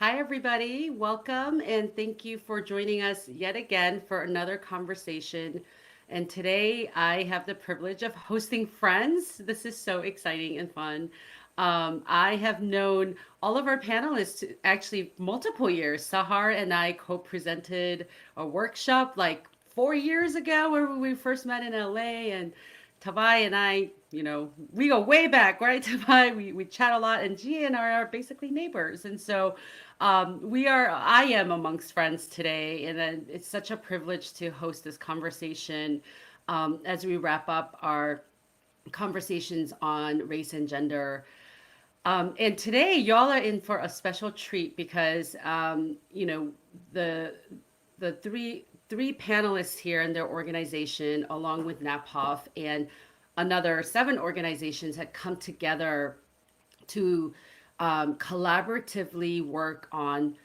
Hi, everybody. Welcome and thank you for joining us yet again for another conversation. And today I have the privilege of hosting friends. This is so exciting and fun. I have known all of our panelists actually multiple years. Sahar and I co presented a workshop like 4 years ago where we first met in LA, and Tawai and I, we go way back, right? Tawai, we chat a lot, and Gia and I are basically neighbors. And so I am amongst friends today, and it's such a privilege to host this conversation as we wrap up our conversations on race and gender. And today, y'all are in for a special treat because, the the three panelists here in their organization, along with NAPOF and another seven organizations, had come together to collaboratively work on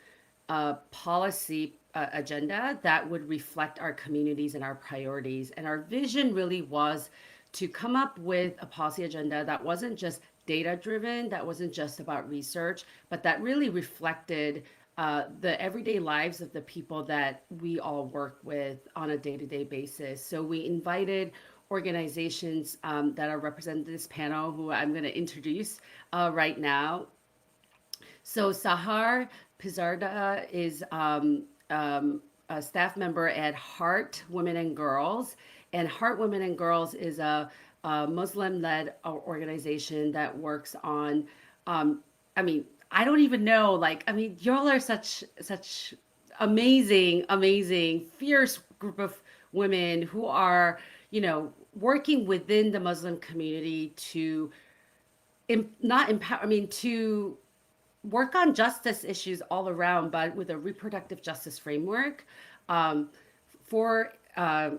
a policy agenda that would reflect our communities and our priorities. And our vision really was to come up with a policy agenda that wasn't just data driven, that wasn't just about research, but that really reflected the everyday lives of the people that we all work with on a day to day basis. So we invited organizations that are represented in this panel, who I'm going to introduce right now. So Sahar Pirzada is a staff member at Heart Women and Girls, and Heart Women and Girls is a Muslim-led organization that works on. I mean, I don't even know. Like, I mean, y'all are such amazing, fierce group of women who are, working within the Muslim community to not empower. I mean, to work on justice issues all around, but with a reproductive justice framework um, for uh,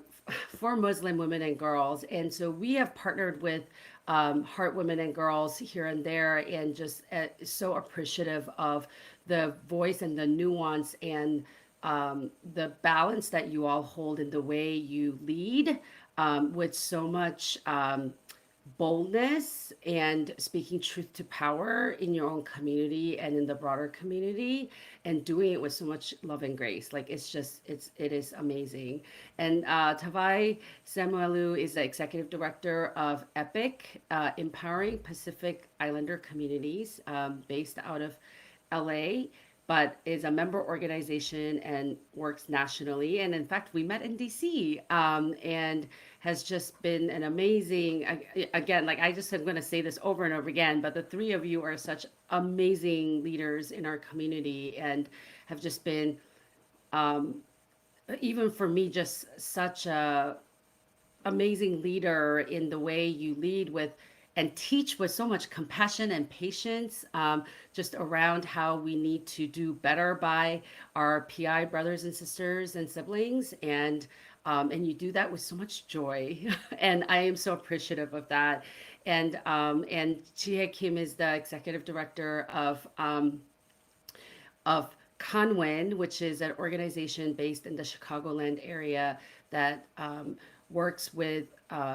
for Muslim women and girls. And so we have partnered with Heart Women and Girls here and there, and just so appreciative of the voice and the nuance and the balance that you all hold in the way you lead with so much. Boldness and speaking truth to power in your own community and in the broader community, and doing it with so much love and grace. Like, it is amazing. And Tavae Samuelu is the executive director of EPIC, Empowering Pacific Islander Communities, based out of LA, but is a member organization and works nationally. And in fact, we met in DC, and has just been an amazing, again, like I just am going to say this over and over again, but the three of you are such amazing leaders in our community and have just been, even for me, just such a amazing leader in the way you lead with and teach with so much compassion and patience, just around how we need to do better by our PI brothers and sisters and siblings. And you do that with so much joy. And I am so appreciative of that. And Chihye Kim is the executive director of Conwen, which is an organization based in the Chicagoland area that works with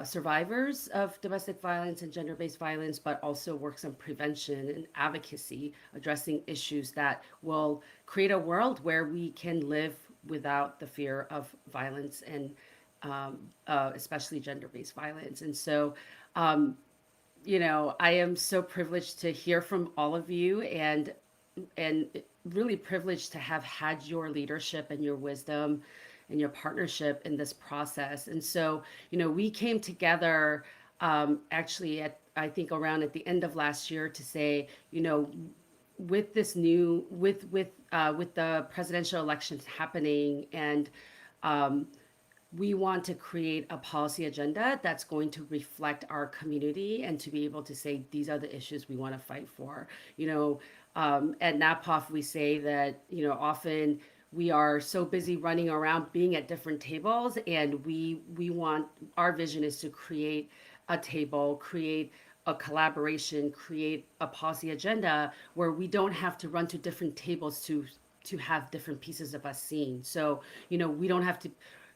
survivors of domestic violence and gender based violence, but also works on prevention and advocacy, addressing issues that will create a world where we can live without the fear of violence and especially gender based violence. And so, I am so privileged to hear from all of you, and really privileged to have had your leadership and your wisdom and your partnership in this process. And so, we came together actually at, I think, around at the end of last year to say, with this new with the presidential elections happening, and we want to create a policy agenda that's going to reflect our community and to be able to say these are the issues we want to fight for. At NAPOF, we say that, often we are so busy running around being at different tables, and we want, our vision is to create a table, create a collaboration, create a policy agenda where we don't have to run to different tables to have different pieces of us seen. So, we don't have to,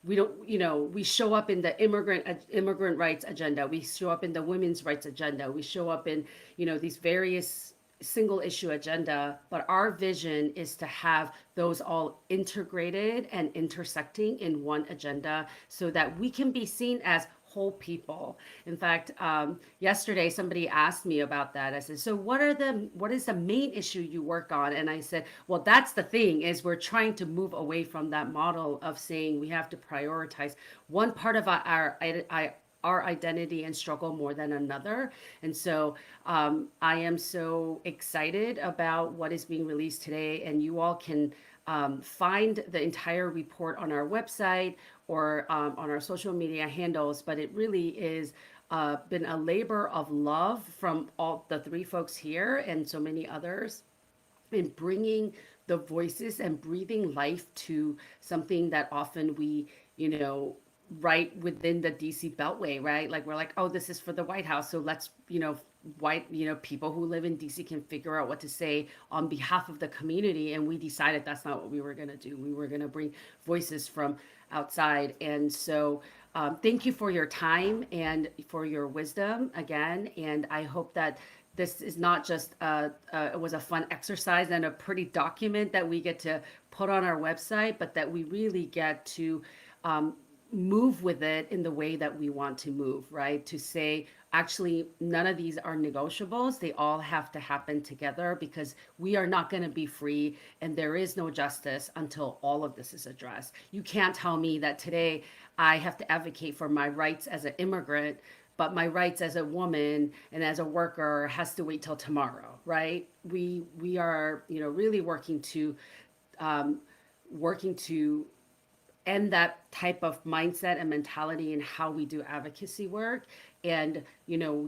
we show up in the immigrant rights agenda, we show up in the women's rights agenda, we show up in, these various single issue agenda, but our vision is to have those all integrated and intersecting in one agenda so that we can be seen as whole people. In fact, yesterday somebody asked me about that. I said, "So what is the main issue you work on?" And I said, "Well, that's the thing is we're trying to move away from that model of saying we have to prioritize one part of our identity and struggle more than another." And so I am so excited about what is being released today, and you all can find the entire report on our website or on our social media handles. But it really is been a labor of love from all the three folks here and so many others in bringing the voices and breathing life to something that often we, right within the DC Beltway, right? Like we're like, oh, this is for the White House, so let's, white, people who live in DC can figure out what to say on behalf of the community, and we decided that's not what we were going to do. We were going to bring voices from outside, and so thank you for your time and for your wisdom again, and I hope that this is not just it was a fun exercise and a pretty document that we get to put on our website, but that we really get to move with it in the way that we want to move, right? To say, actually, none of these are negotiables. They all have to happen together because we are not going to be free and there is no justice until all of this is addressed. You can't tell me that today I have to advocate for my rights as an immigrant, but my rights as a woman and as a worker has to wait till tomorrow, right? We are, really um, working to end that type of mindset and mentality in how we do advocacy work, and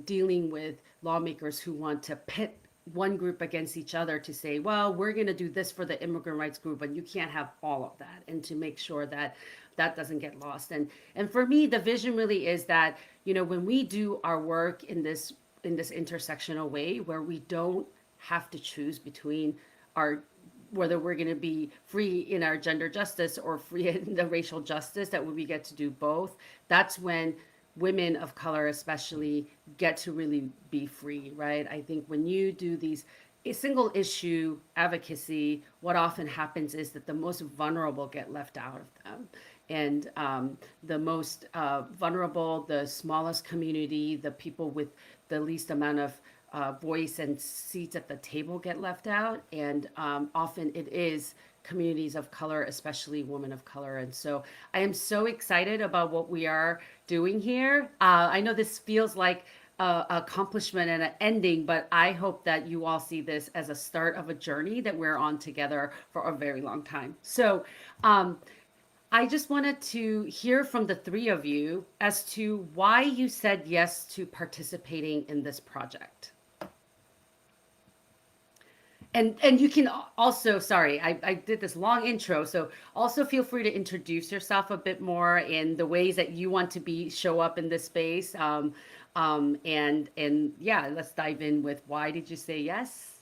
dealing with lawmakers who want to pit one group against each other to say, well, we're going to do this for the immigrant rights group, but you can't have all of that, and to make sure that that doesn't get lost. And for me, the vision really is that when we do our work in this intersectional way where we don't have to choose between our whether we're going to be free in our gender justice or free in the racial justice, that we get to do both. That's when women of color especially get to really be free, right? I think when you do these single issue advocacy, what often happens is that the most vulnerable get left out of them. And the most vulnerable, the smallest community, the people with the least amount of voice and seats at the table get left out. And often it is communities of color, especially women of color. And so I am so excited about what we are doing here. I know this feels like accomplishment and an ending, but I hope that you all see this as a start of a journey that we're on together for a very long time. So I just wanted to hear from the three of you as to why you said yes to participating in this project. And you can also, sorry, I did this long intro, so also feel free to introduce yourself a bit more in the ways that you want to show up in this space. And yeah, let's dive in with why did you say yes?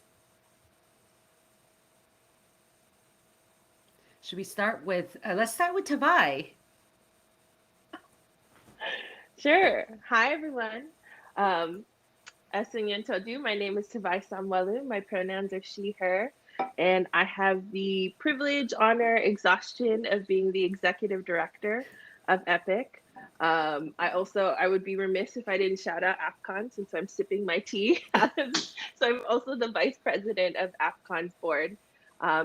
Should we start with, let's start with Tawai. Sure. Hi, everyone. As Sunyan told you, my name is Tavae Samuelu. My pronouns are she, her, and I have the privilege, honor, exhaustion of being the executive director of EPIC. I would be remiss if I didn't shout out AFCON since I'm sipping my tea. So I'm also the vice president of AFCON's board,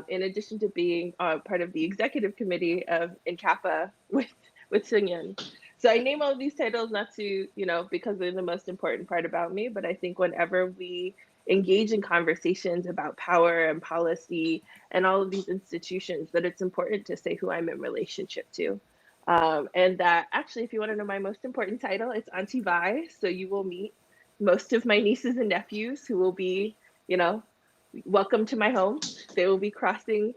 in addition to being part of the executive committee of INCAPA with Sunyan. So I name all of these titles not to, because they're the most important part about me, but I think whenever we engage in conversations about power and policy and all of these institutions, that it's important to say who I'm in relationship to. And that actually, if you want to know my most important title, it's Auntie Vi. So you will meet most of my nieces and nephews who will be, welcome to my home. They will be crossing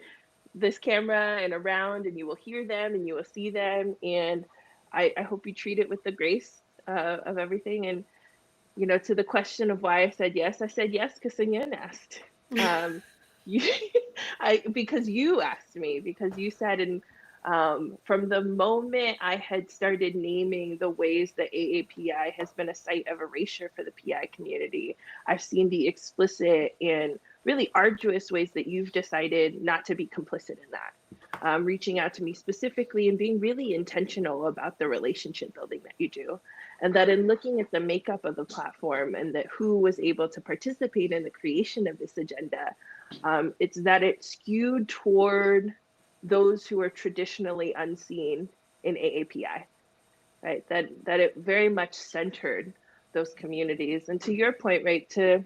this camera and around, and you will hear them and you will see them. And I hope you treat it with the grace of everything. And, to the question of why I said yes because Sunyan asked. Because you asked me, because you said, and From the moment I had started naming the ways that AAPI has been a site of erasure for the PI community, I've seen the explicit and really arduous ways that you've decided not to be complicit in that. Reaching out to me specifically and being really intentional about the relationship building that you do. And that in looking at the makeup of the platform and that who was able to participate in the creation of this agenda, it's that it skewed toward those who are traditionally unseen in AAPI, right? That it very much centered those communities. And to your point, right, to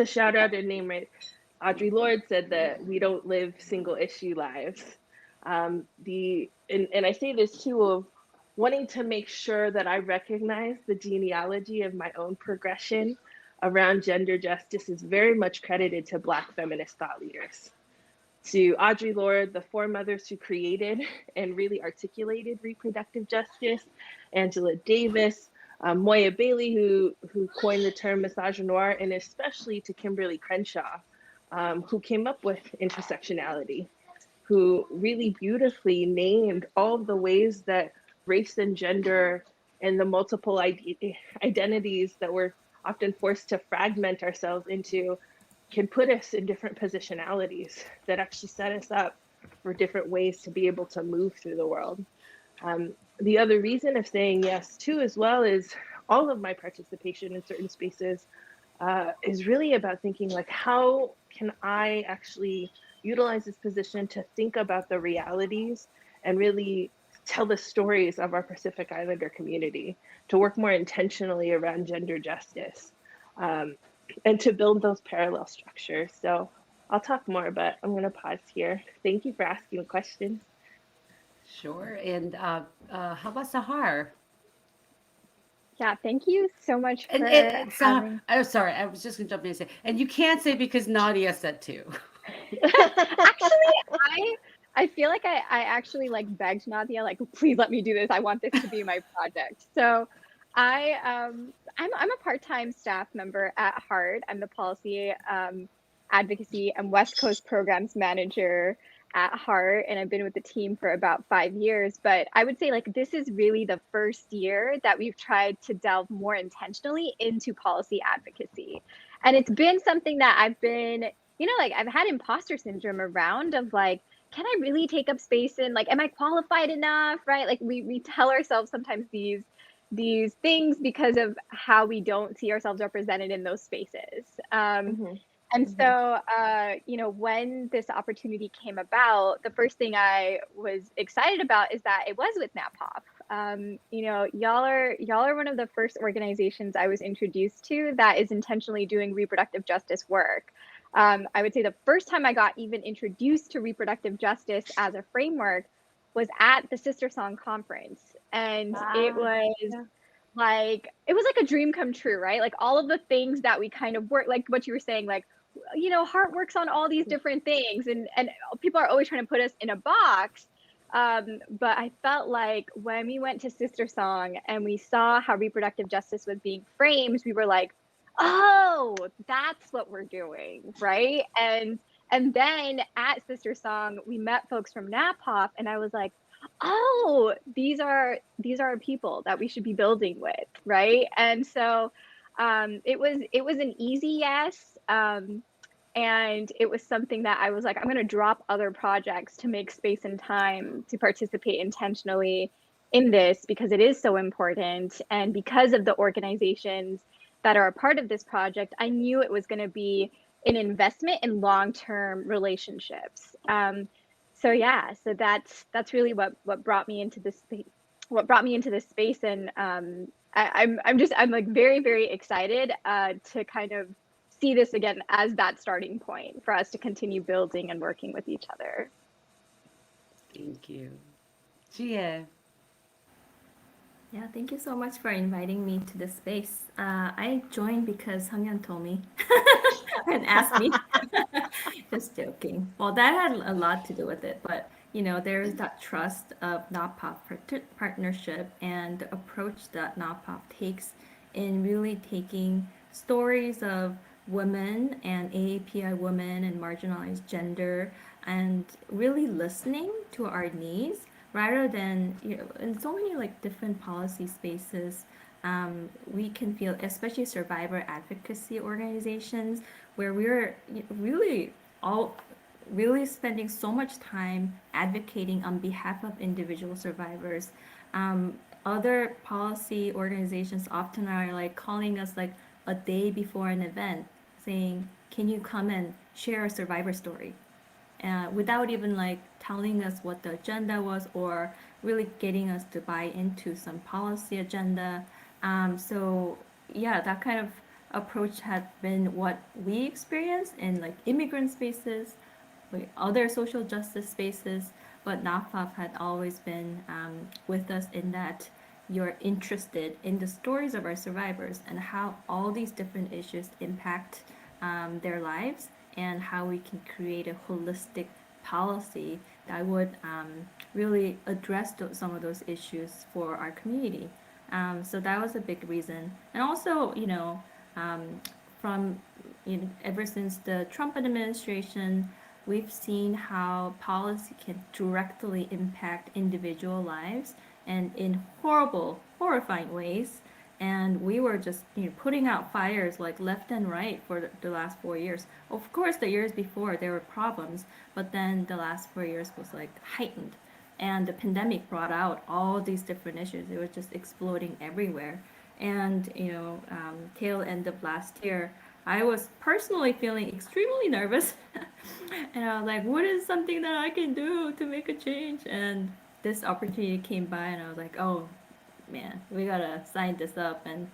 shout out a name, right? Audre Lorde said that we don't live single issue lives. And I say this too of wanting to make sure that I recognize the genealogy of my own progression around gender justice is very much credited to Black feminist thought leaders. To Audre Lorde, the foremothers who created and really articulated reproductive justice, Angela Davis, Moya Bailey, who coined the term misogynoir, and especially to Kimberly Crenshaw, who came up with intersectionality, who really beautifully named all of the ways that race and gender and the multiple identities that we're often forced to fragment ourselves into can put us in different positionalities that actually set us up for different ways to be able to move through the world. The other reason of saying yes too, as well, is all of my participation in certain spaces is really about thinking like, how can I actually utilize this position to think about the realities and really tell the stories of our Pacific Islander community, to work more intentionally around gender justice, and to build those parallel structures. So I'll talk more, but I'm going to pause here. Thank you for asking the question. Sure. And how about Sahar? Yeah, thank you so much And, for Sahar, having. I'm sorry, I was just gonna jump in and say, and you can't say because Nadia said to. Actually, I feel like I actually like begged Nadia, like, please let me do this. I want this to be my project. So I'm a part-time staff member at Heart. I'm the policy advocacy and West Coast programs manager at Heart, and I've been with the team for about 5 years. But I would say like this is really the first year that we've tried to delve more intentionally into policy advocacy. And it's been something that I've been, like I've had imposter syndrome around of like, can I really take up space in like, am I qualified enough? Right. Like we tell ourselves sometimes these things because of how we don't see ourselves represented in those spaces. Mm-hmm. And so, when this opportunity came about, the first thing I was excited about is that it was with NAPOP. Y'all are one of the first organizations I was introduced to that is intentionally doing reproductive justice work. I would say the first time I got even introduced to reproductive justice as a framework was at the Sister Song conference, and it was like a dream come true, right? Like all of the things that we kind of work, like what you were saying, like Heart works on all these different things, and people are always trying to put us in a box. But I felt like when we went to Sister Song and we saw how reproductive justice was being framed, we were like, oh, that's what we're doing, right? And then at Sister Song, we met folks from NAPOP, and I was like, oh, these are people that we should be building with, right? And so it was an easy yes. And it was something that I was like, I'm going to drop other projects to make space and time to participate intentionally in this because it is so important. And because of the organizations that are a part of this project, I knew it was going to be an investment in long-term relationships. So that's really what brought me into this space. What brought me into this space, and I'm like very, very excited to kind of see this again as that starting point for us to continue building and working with each other. Thank you. Gia. Yeah, thank you so much for inviting me to this space. I joined because Hangyan told me and asked me. Just joking. Well, that had a lot to do with it, but there is that trust of NAPOP partnership and the approach that NAPOP takes in really taking stories of women and AAPI women and marginalized gender and really listening to our needs rather than, in so many like different policy spaces. We can feel, especially survivor advocacy organizations, where we're really all really spending so much time advocating on behalf of individual survivors. Other policy organizations often are like calling us like a day before an event, saying, "Can you come and share a survivor story?" Without even like telling us what the agenda was or really getting us to buy into some policy agenda. So yeah, that kind of approach had been what we experienced in like immigrant spaces, like other social justice spaces, but NAFAP had always been with us in that you're interested in the stories of our survivors and how all these different issues impact their lives and how we can create a holistic policy that would really address some of those issues for our community. So that was a big reason. And also, from ever since the Trump administration, we've seen how policy can directly impact individual lives and in horrible, horrifying ways. And we were just putting out fires like left and right for the last 4 years. Of course, the years before there were problems, but then the last 4 years was like heightened. And the pandemic brought out all these different issues. It was just exploding everywhere. And tail end of last year, I was personally feeling extremely nervous. And I was like, what is something that I can do to make a change? And this opportunity came by, and I was like, oh man, we gotta sign this up and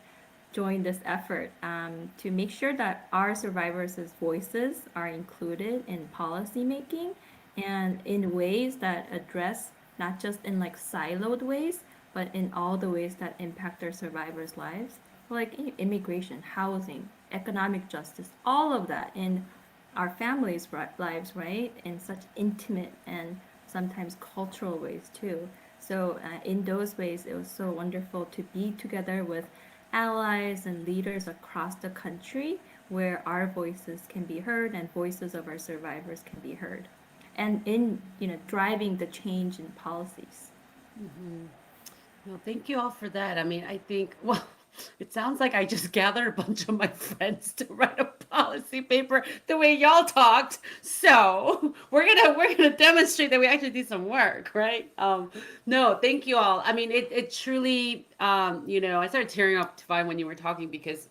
join this effort to make sure that our survivors' voices are included in policy making and in ways that address not just in like siloed ways, but in all the ways that impact our survivors' lives, like immigration, housing, economic justice, all of that in our families' lives, right? In such intimate and sometimes cultural ways too. So in those ways, it was so wonderful to be together with allies and leaders across the country where our voices can be heard and voices of our survivors can be heard. And in driving the change in policies. Well, thank you all for that. I mean, I think, well, it sounds like I just gathered a bunch of my friends to write a policy paper the way y'all talked. So we're gonna demonstrate that we actually do some work, right? No, thank you all. I mean, it truly, I started tearing up, Tavai, when you were talking because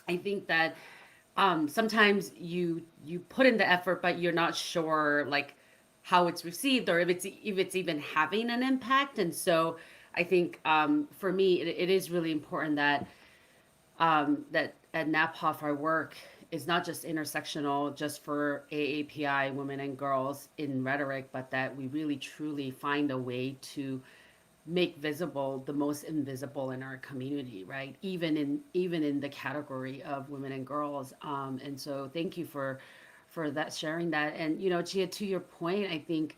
I think that sometimes you put in the effort, but you're not sure like how it's received or if it's even having an impact. And so I think for me, it is really important that that at NAPOF our work is not just intersectional, just for AAPI women and girls in rhetoric, but that we really truly find a way to make visible the most invisible in our community, right? Even in the category of women and girls. And so thank you for that, sharing that. And Chia, to your point, I think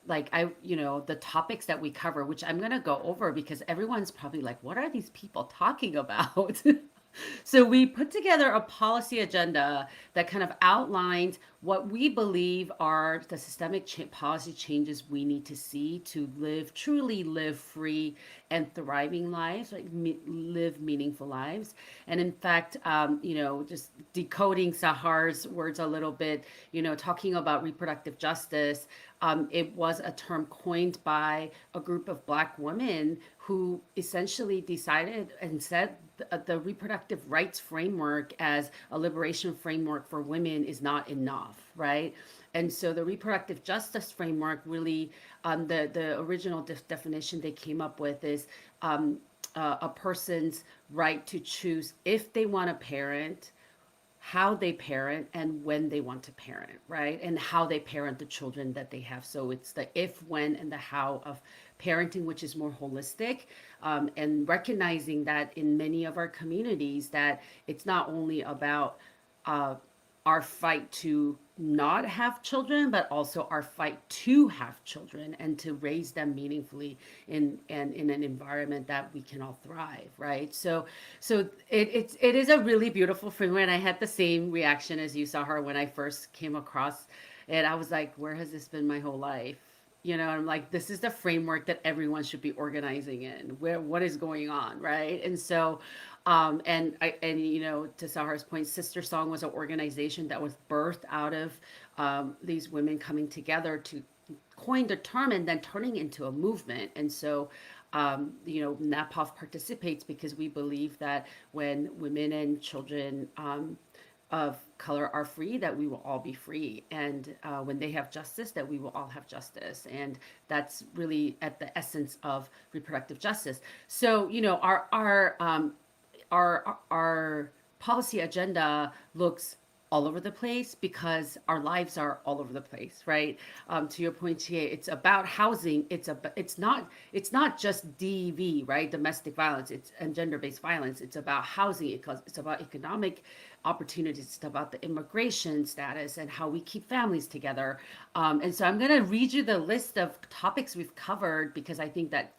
like the topics that we cover, which I'm gonna go over because everyone's probably like, what are these people talking about? So we put together a policy agenda that kind of outlines what we believe are the systemic policy changes we need to see to truly live free and thriving lives, like live meaningful lives. And in fact, just decoding Sahar's words a little bit, talking about reproductive justice, it was a term coined by a group of Black women who essentially decided and said the reproductive rights framework as a liberation framework for women is not enough, right? And so the reproductive justice framework really, the original definition they came up with is a person's right to choose if they want to parent, how they parent, and when they want to parent, right? And how they parent the children that they have. So it's the if, when, and the how of parenting, which is more holistic, and recognizing that in many of our communities that it's not only about our fight to not have children, but also our fight to have children and to raise them meaningfully in an environment that we can all thrive, right? So it is a really beautiful framework, and I had the same reaction as you, Sahar, when I first came across And I was like, where has this been my whole life? You know, I'm like, this is the framework that everyone should be organizing in. What is going on, right? And so, and you know, to Sahar's point, Sister Song was an organization that was birthed out of these women coming together to coin the term and then turning into a movement. And so, you know, NAPOF participates because we believe that when women and children of color are free, that we will all be free, and when they have justice, that we will all have justice, and that's really at the essence of reproductive justice. So, you know, our policy agenda looks all over the place because our lives are all over the place, right? To your point, TA, it's about housing. It's not just DV, right? Domestic violence. It's and gender-based violence. It's about housing. It's about economic opportunities. It's about the immigration status and how we keep families together. And so I'm going to read you the list of topics we've covered because I think that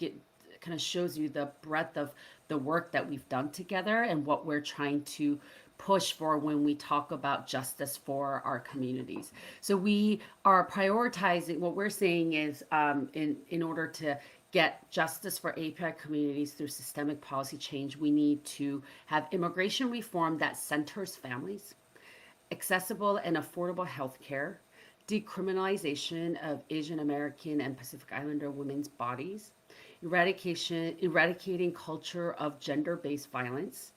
kind of shows you the breadth of the work that we've done together and what we're trying to push for when we talk about justice for our communities. So we are prioritizing, what we're saying is in order to get justice for API communities through systemic policy change, we need to have immigration reform that centers families, accessible and affordable health care, decriminalization of Asian American and Pacific Islander women's bodies, eradicating culture of gender-based violence,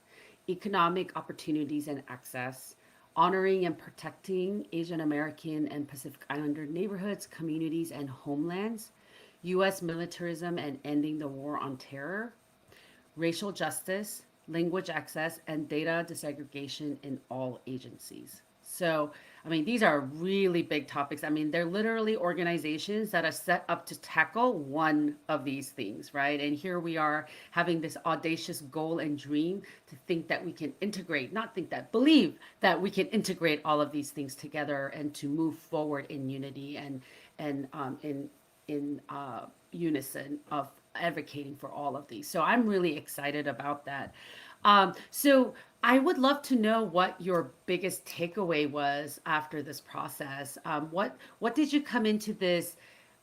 economic opportunities and access, honoring and protecting Asian American and Pacific Islander neighborhoods, communities, and homelands, U.S. militarism and ending the war on terror, racial justice, language access, and data desegregation in all agencies. So, I mean, these are really big topics. I mean, they're literally organizations that are set up to tackle one of these things, right? And here we are having this audacious goal and dream to think that we can integrate, not think that, believe that we can integrate all of these things together and to move forward in unity and in unison of advocating for all of these. So I'm really excited about that. So I would love to know what your biggest takeaway was after this process. What did you come into this?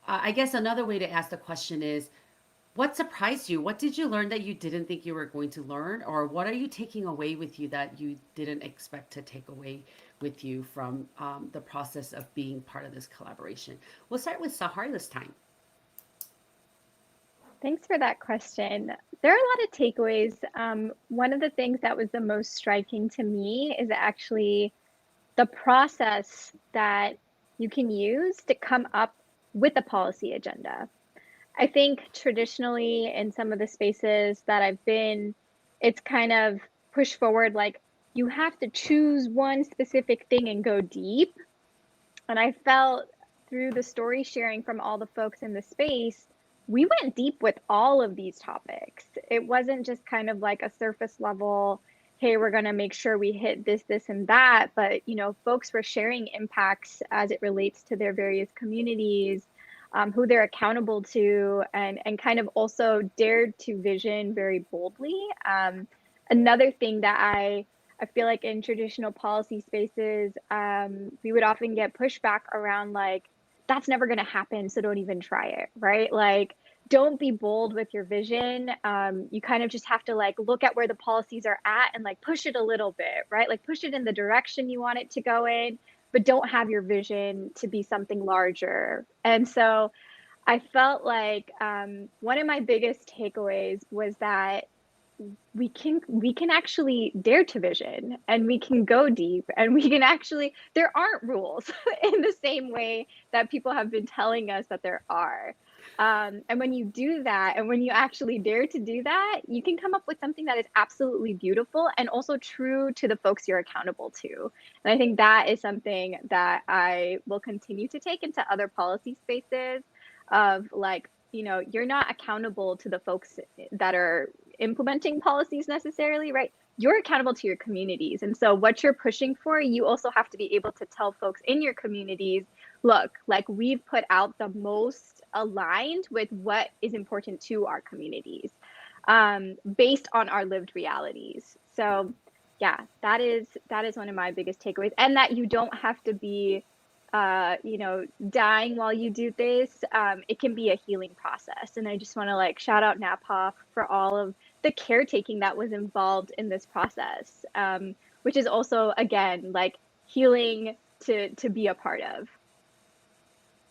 I guess another way to ask the question is, what surprised you? What did you learn that you didn't think you were going to learn, or what are you taking away with you that you didn't expect to take away with you from the process of being part of this collaboration? We'll start with Sahar this time. Thanks for that question. There are a lot of takeaways. One of the things that was the most striking to me is actually the process that you can use to come up with a policy agenda. I think traditionally in some of the spaces that I've been, it's kind of pushed forward like you have to choose one specific thing and go deep. And I felt through the story sharing from all the folks in the space, we went deep with all of these topics. It wasn't just kind of like a surface level, hey, we're going to make sure we hit this, this, and that. But, you know, folks were sharing impacts as it relates to their various communities, who they're accountable to, and kind of also dared to vision very boldly. Another thing that I feel like in traditional policy spaces, we would often get pushback around like, that's never going to happen, so don't even try it, right? Like, don't be bold with your vision. You kind of just have to like look at where the policies are at and like push it a little bit, right? Like push it in the direction you want it to go in, but don't have your vision to be something larger. And so I felt like one of my biggest takeaways was that we can actually dare to vision, and we can go deep, and we can actually, there aren't rules in the same way that people have been telling us that there are. And when you do that, and when you actually dare to do that, you can come up with something that is absolutely beautiful and also true to the folks you're accountable to. And I think that is something that I will continue to take into other policy spaces of like, you know, you're not accountable to the folks that are implementing policies necessarily, right? You're accountable to your communities. And so what you're pushing for, you also have to be able to tell folks in your communities, look, like we've put out the most aligned with what is important to our communities, based on our lived realities. So yeah, that is one of my biggest takeaways. And that you don't have to be dying while you do this, it can be a healing process. And I just want to like shout out NAPOF for all of the caretaking that was involved in this process, which is also, again, like healing to be a part of.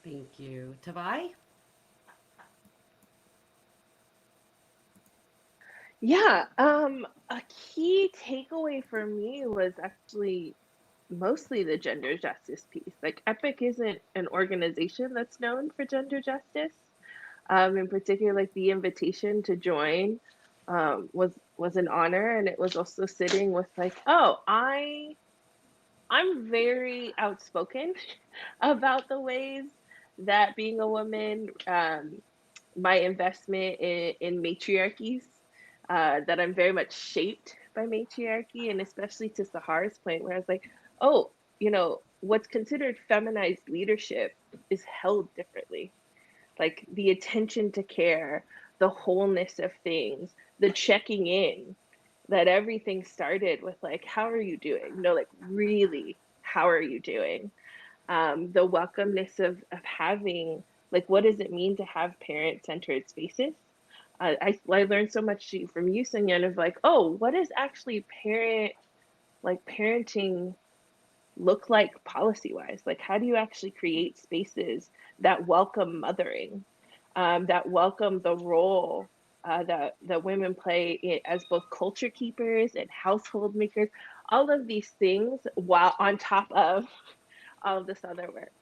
Thank you. Tavai? Yeah, a key takeaway for me was actually mostly the gender justice piece. Like EPIC isn't an organization that's known for gender justice. In particular, like the invitation to join was an honor, and it was also sitting with like, oh, I'm very outspoken about the ways that being a woman, my investment in matriarchies, that I'm very much shaped by matriarchy, and especially to Sahar's point, where I was like, oh, what's considered feminized leadership is held differently. Like the attention to care, the wholeness of things, the checking in, that everything started with like, how are you doing? No, like really, how are you doing? The welcomeness of having, like, what does it mean to have parent-centered spaces? I learned so much from you, Sunyan, of like, oh, what does actually parenting look like policy wise? Like, how do you actually create spaces that welcome mothering, that welcome the role that women play as both culture keepers and household makers, all of these things while on top of all of this other work.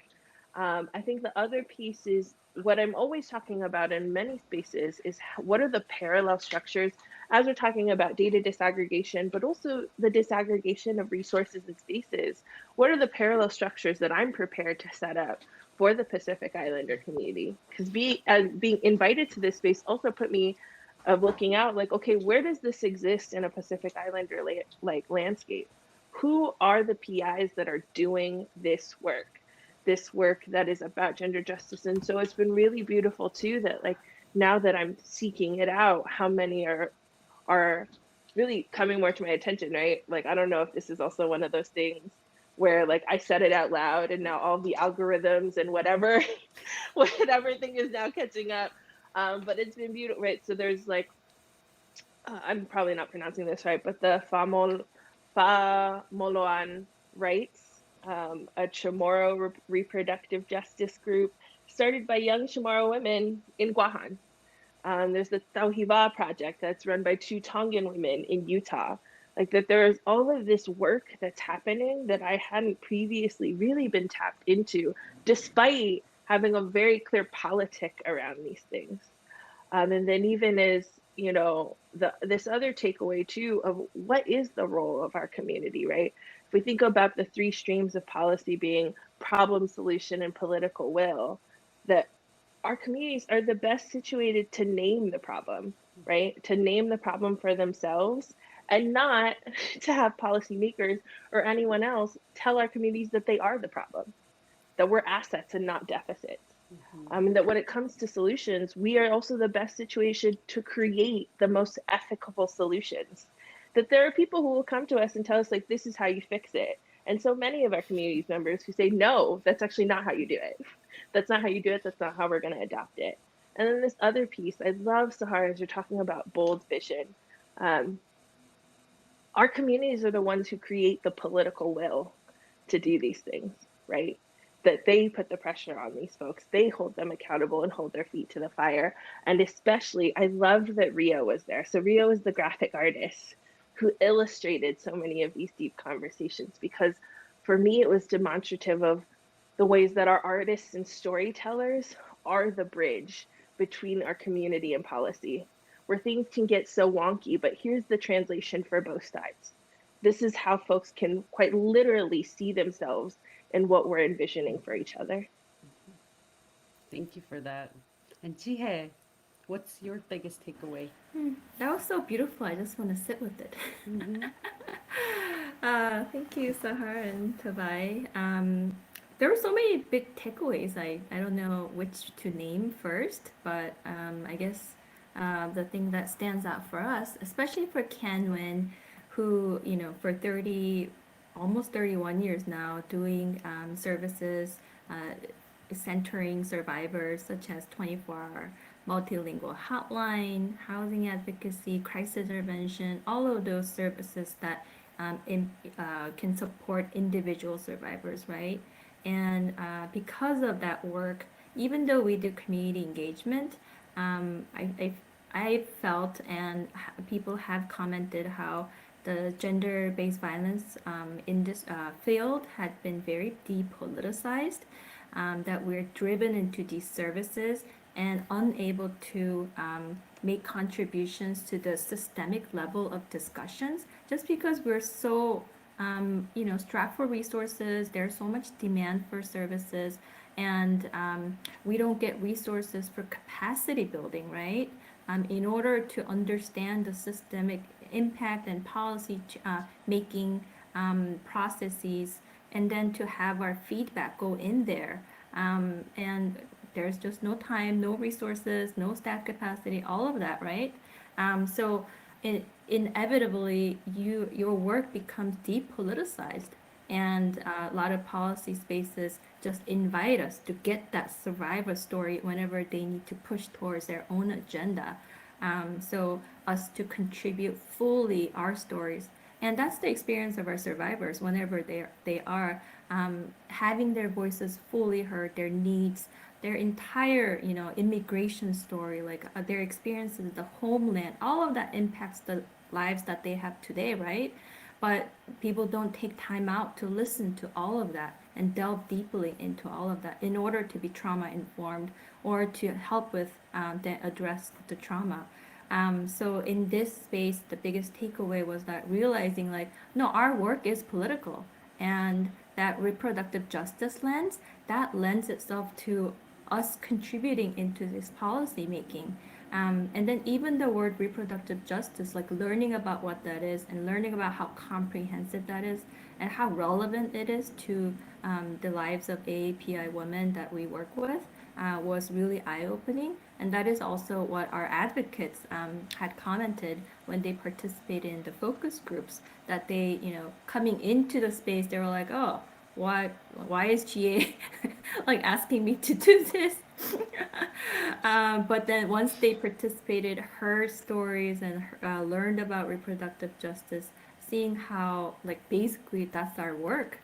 I think the other piece is what I'm always talking about in many spaces is what are the parallel structures as we're talking about data disaggregation, but also the disaggregation of resources and spaces. What are the parallel structures that I'm prepared to set up for the Pacific Islander community? Because being invited to this space also put me of looking out like, okay, where does this exist in a Pacific Islander landscape? Who are the PIs that are doing this work? This work that is about gender justice. And so it's been really beautiful too that like now that I'm seeking it out, how many are really coming more to my attention, right? Like I don't know if this is also one of those things where like I said it out loud and now all the algorithms and whatever whatever thing is now catching up. But it's been beautiful, right? So there's like I'm probably not pronouncing this right, but the Famoloan rights, a Chamorro reproductive justice group started by young Chamorro women in Guahan. There's the Tauhiva project that's run by two Tongan women in Utah. Like that, there's all of this work that's happening that I hadn't previously really been tapped into, despite having a very clear politic around these things. And then even as this other takeaway too of what is the role of our community, right? If we think about the three streams of policy being problem, solution, and political will, that our communities are the best situated to name the problem, right? To name the problem for themselves and not to have policymakers or anyone else tell our communities that they are the problem, that we're assets and not deficits. And that when it comes to solutions, we are also the best situation to create the most ethical solutions. That there are people who will come to us and tell us, like, this is how you fix it. And so many of our communities members who say, no, that's actually not how you do it. That's not how you do it. That's not how we're going to adopt it. And then this other piece, I love, Sahar, as you're talking about bold vision. Our communities are the ones who create the political will to do these things, right? That they put the pressure on these folks. They hold them accountable and hold their feet to the fire. And especially, I loved that Rio was there. So Rio is the graphic artist who illustrated so many of these deep conversations because for me, it was demonstrative of the ways that our artists and storytellers are the bridge between our community and policy, where things can get so wonky, but here's the translation for both sides. This is how folks can quite literally see themselves in what we're envisioning for each other. Thank you for that. And Jihe, what's your biggest takeaway? That was so beautiful. I just want to sit with it. Thank you, Sahar and Tawai. There were so many big takeaways. I don't know which to name first, but I guess the thing that stands out for us, especially for Kenwin, who, for 30 almost 31 years now doing services centering survivors such as 24-hour multilingual hotline, housing advocacy, crisis intervention, all of those services that can support individual survivors, right? And because of that work, even though we do community engagement, I felt and people have commented how the gender-based violence in this field had been very depoliticized, that we're driven into these services and unable to make contributions to the systemic level of discussions just because we're so strapped for resources. There's so much demand for services, and we don't get resources for capacity building, right? In order to understand the systemic impact and policy making processes, and then to have our feedback go in there. And there's just no time, no resources, no staff capacity, all of that, right? So inevitably, your work becomes depoliticized, and a lot of policy spaces just invite us to get that survivor story whenever they need to push towards their own agenda. So us to contribute fully our stories, and that's the experience of our survivors whenever they are having their voices fully heard, their needs, their entire immigration story, like their experiences, the homeland, all of that impacts the lives that they have today, right? But people don't take time out to listen to all of that and delve deeply into all of that in order to be trauma informed or to help with address the trauma. So in this space, the biggest takeaway was that realizing like, no, our work is political, and that reproductive justice lens, that lends itself to us contributing into this policy making. And then even the word reproductive justice, like learning about what that is and learning about how comprehensive that is and how relevant it is to the lives of AAPI women that we work with, was really eye-opening. And that is also what our advocates had commented when they participated in the focus groups, that they, coming into the space, they were like, oh, why is GA like asking me to do this? But then once they participated, heard stories and learned about reproductive justice, seeing how like basically that's our work,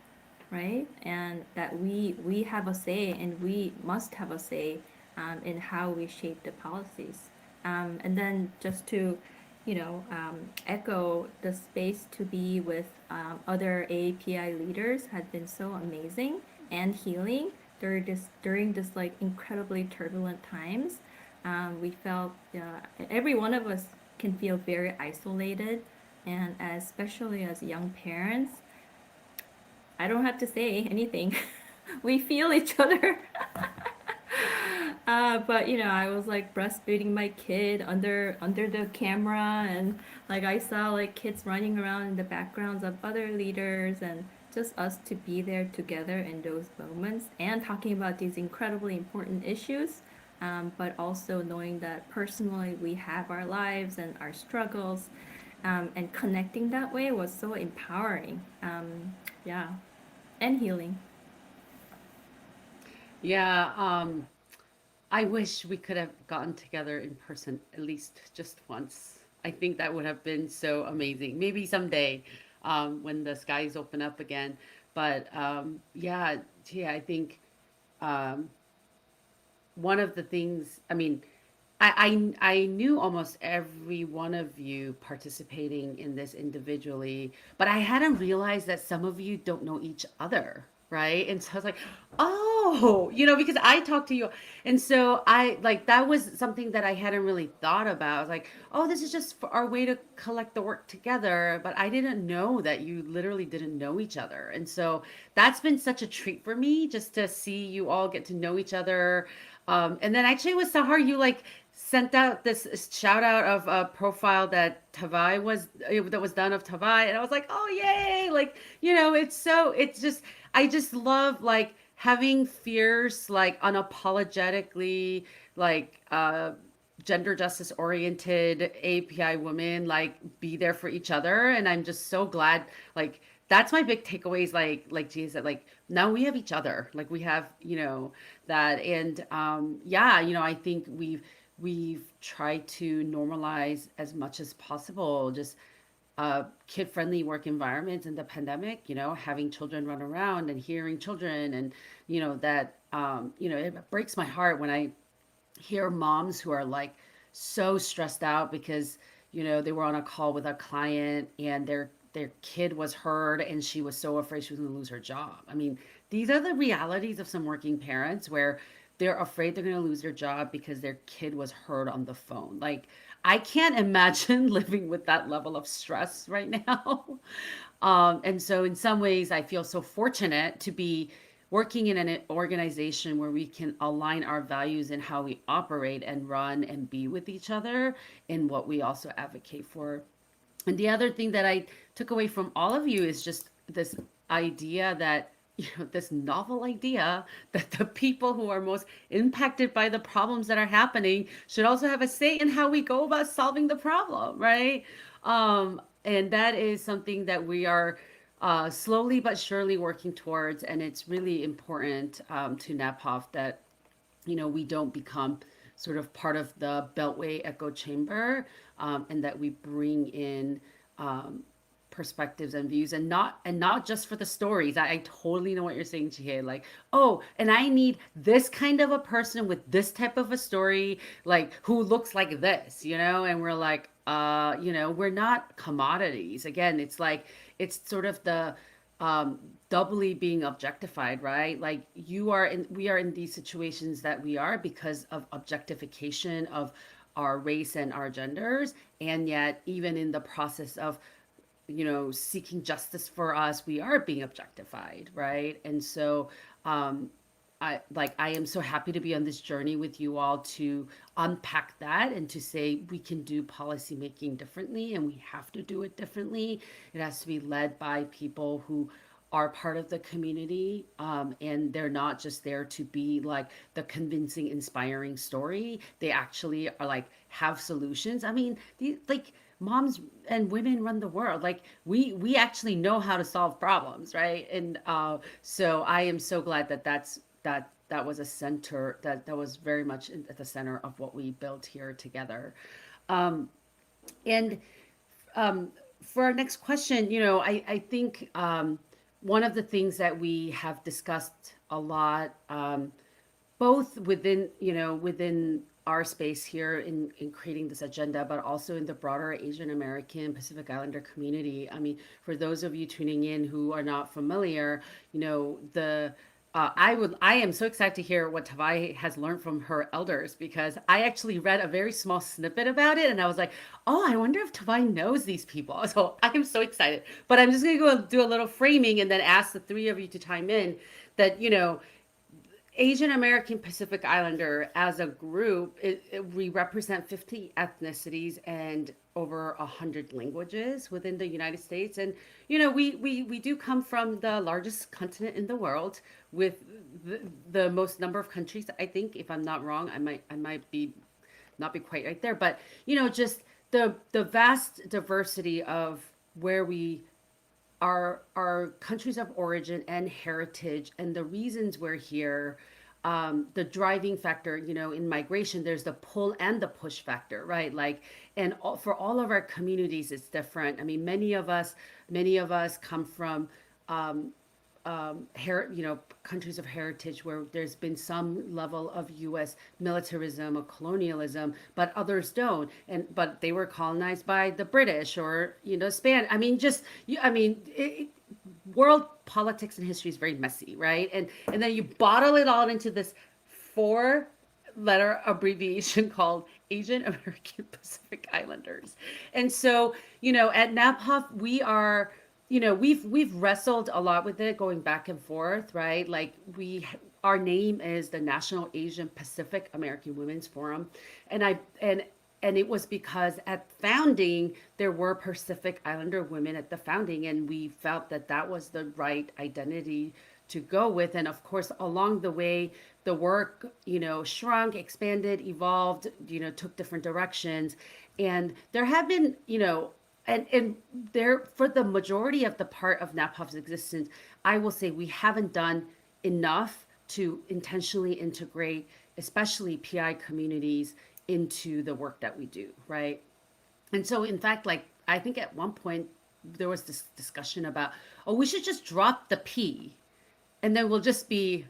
right? And that we have a say, and we must have a say in how we shape the policies. And then just to echo, the space to be with other AAPI leaders had been so amazing and healing during this like incredibly turbulent times. We felt every one of us can feel very isolated, and especially as young parents, I don't have to say anything. We feel each other. But I was like breastfeeding my kid under the camera, and like I saw like kids running around in the backgrounds of other leaders, and just us to be there together in those moments and talking about these incredibly important issues, but also knowing that personally we have our lives and our struggles, and connecting that way was so empowering. Yeah, and healing. Yeah, I wish we could have gotten together in person at least just once. I think that would have been so amazing. Maybe someday, when the skies open up again. But yeah, I think um, one of the things, I mean, I knew almost every one of you participating in this individually, but I hadn't realized that some of you don't know each other, right? And so I was like, oh, because I talked to you. And so I like that was something that I hadn't really thought about. I was like, oh, this is just for our way to collect the work together. But I didn't know that you literally didn't know each other. And so that's been such a treat for me just to see you all get to know each other. And then actually with Sahar, you like sent out this shout out of a profile that Tawai that was done of Tawai, and I was like, oh yay! Like it's just I just love like having fierce like unapologetically like gender justice oriented API women like be there for each other, and I'm just so glad like that's my big takeaways. Like Gia said, like now we have each other, like we have, that. And yeah, I think we've tried to normalize as much as possible, just kid-friendly work environments in the pandemic, having children run around and hearing children, and that it breaks my heart when I hear moms who are like so stressed out because they were on a call with a client and their kid was hurt and she was so afraid she was going to lose her job. I mean, these are the realities of some working parents where they're afraid they're going to lose their job because their kid was hurt on the phone. Like, I can't imagine living with that level of stress right now. And so in some ways I feel so fortunate to be working in an organization where we can align our values and how we operate and run and be with each other in what we also advocate for. And the other thing that I took away from all of you is just this idea that, this novel idea that the people who are most impacted by the problems that are happening should also have a say in how we go about solving the problem, right? And that is something that we are slowly but surely working towards. And it's really important to NAPOF that we don't become sort of part of the Beltway echo chamber, and that we bring in perspectives and views, and not just for the stories. I totally know what you're saying, Chihei. Like, oh, and I need this kind of a person with this type of a story, like who looks like this, and we're like, we're not commodities. Again, it's like, it's sort of the doubly being objectified, right? Like we are in these situations that we are because of objectification of our race and our genders. And yet, even in the process of, seeking justice for us, we are being objectified, right? And so, I am so happy to be on this journey with you all to unpack that and to say we can do policy making differently and we have to do it differently. It has to be led by people who are part of the community, and they're not just there to be like the convincing, inspiring story. They actually are like have solutions. I mean, like moms and women run the world. Like we actually know how to solve problems, right? And so I am so glad that was a center, that was very much at the center of what we built here together. And for our next question, I think one of the things that we have discussed a lot, both within our space here in creating this agenda, but also in the broader Asian American Pacific Islander community. I mean, for those of you tuning in who are not familiar, I am so excited to hear what Tawai has learned from her elders, because I actually read a very small snippet about it and I was like, oh, I wonder if Tawai knows these people. So I am so excited. But I'm just going to go do a little framing and then ask the three of you to chime in that, Asian American Pacific Islander as a group, we represent 50 ethnicities and over 100 languages within the United States. And, we do come from the largest continent in the world with the most number of countries. I think, if I'm not wrong, I might be not be quite right there, but, just the vast diversity of where we our countries of origin and heritage and the reasons we're here, the driving factor, in migration, there's the pull and the push factor, right? Like, and for all of our communities, it's different. I mean, many of us come from, countries of heritage where there's been some level of U.S. militarism or colonialism, but others don't. But they were colonized by the British or, Spanish. I mean, world politics and history is very messy, right? And then you bottle it all into this 4-letter abbreviation called Asian American Pacific Islanders. And so, at NAPOF, we are, we've wrestled a lot with it, going back and forth, right? Like our name is the National Asian Pacific American Women's Forum. And it was because at founding, there were Pacific Islander women at the founding, and we felt that that was the right identity to go with. And of course, along the way, the work, shrunk, expanded, evolved, took different directions. And there have been, And there, for the majority of the part of NAPOF's existence, I will say we haven't done enough to intentionally integrate, especially PI communities, into the work that we do, right? And so, in fact, like I think at one point there was this discussion about, oh, we should just drop the P, and then we'll just be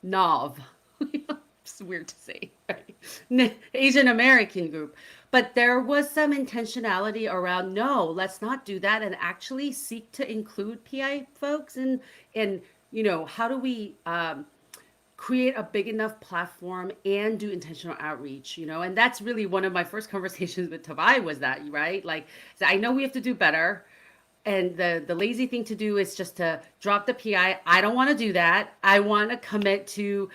NOV. It's weird to say, right? Asian American group. But there was some intentionality around, no, let's not do that and actually seek to include PI folks. And how do we create a big enough platform and do intentional outreach, and that's really one of my first conversations with Tawai was that, right? Like, so I know we have to do better. And the lazy thing to do is just to drop the PI. I don't want to do that. I want to commit to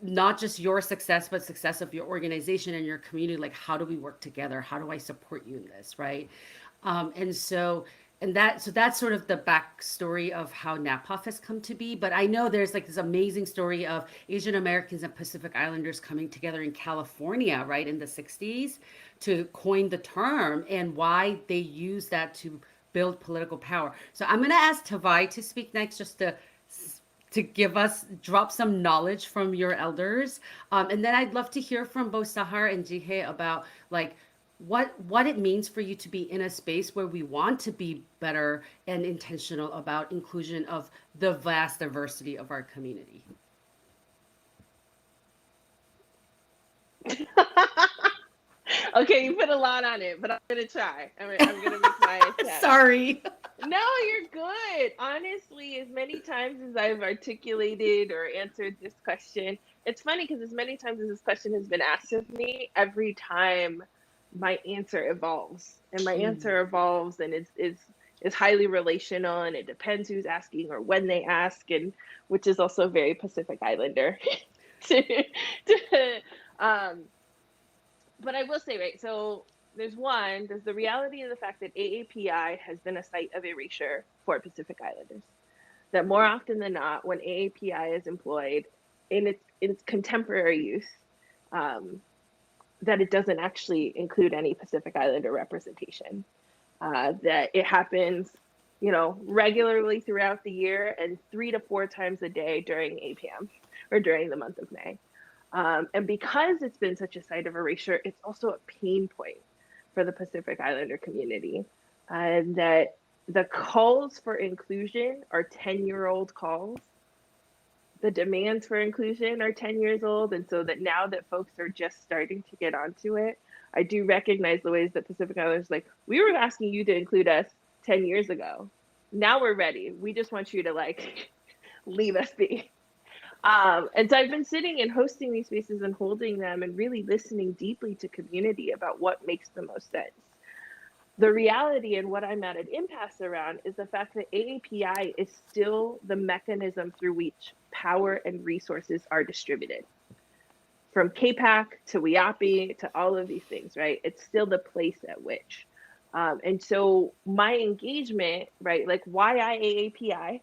not just your success, but success of your organization and your community. Like, how do we work together? How do I support you in this, right? So that's sort of the backstory of how NAPOF has come to be. But I know there's like this amazing story of Asian Americans and Pacific Islanders coming together in California, right, in the 60s to coin the term and why they use that to build political power. So I'm going to ask Tawai to speak next, just to drop some knowledge from your elders. And then I'd love to hear from both Sahar and Jihe about like what it means for you to be in a space where we want to be better and intentional about inclusion of the vast diversity of our community. Okay, you put a lot on it, but I'm gonna try. I'm gonna make my attempt. Sorry. No, you're good. Honestly, as many times as I've articulated or answered this question, it's funny because as many times as this question has been asked of me, every time my answer evolves, and my answer evolves, and is highly relational, and it depends who's asking or when they ask, and which is also very Pacific Islander. But I will say, right, so there's the reality of the fact that AAPI has been a site of erasure for Pacific Islanders. That more often than not, when AAPI is employed in its contemporary use, that it doesn't actually include any Pacific Islander representation. That it happens, regularly throughout the year and 3 to 4 times a day during APM or during the month of May. And because it's been such a site of erasure, it's also a pain point for the Pacific Islander community. And that the calls for inclusion are 10-year-old calls. The demands for inclusion are 10 years old. And so that now that folks are just starting to get onto it, I do recognize the ways that Pacific Islanders, like, we were asking you to include us 10 years ago. Now we're ready. We just want you to like leave us be. And so I've been sitting and hosting these spaces and holding them and really listening deeply to community about what makes the most sense. The reality and what I'm at an impasse around is the fact that AAPI is still the mechanism through which power and resources are distributed. From KPAC to WIAPI to all of these things, right? It's still the place at which. And so my engagement, right, like why I AAPI,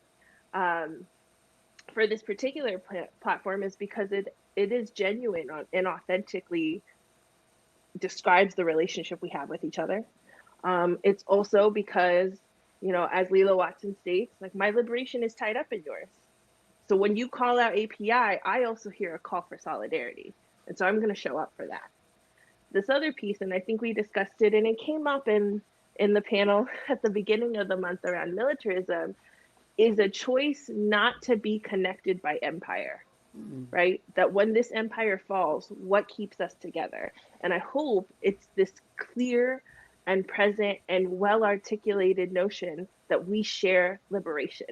for this particular platform is because it is genuine and authentically describes the relationship we have with each other. It's also because, as Leela Watson states, like my liberation is tied up in yours. So when you call out API, I also hear a call for solidarity. And so I'm going to show up for that. This other piece, and I think we discussed it, and it came up in the panel at the beginning of the month around militarism, is a choice not to be connected by empire, right? That when this empire falls, what keeps us together? And I hope it's this clear and present and well-articulated notion that we share liberation,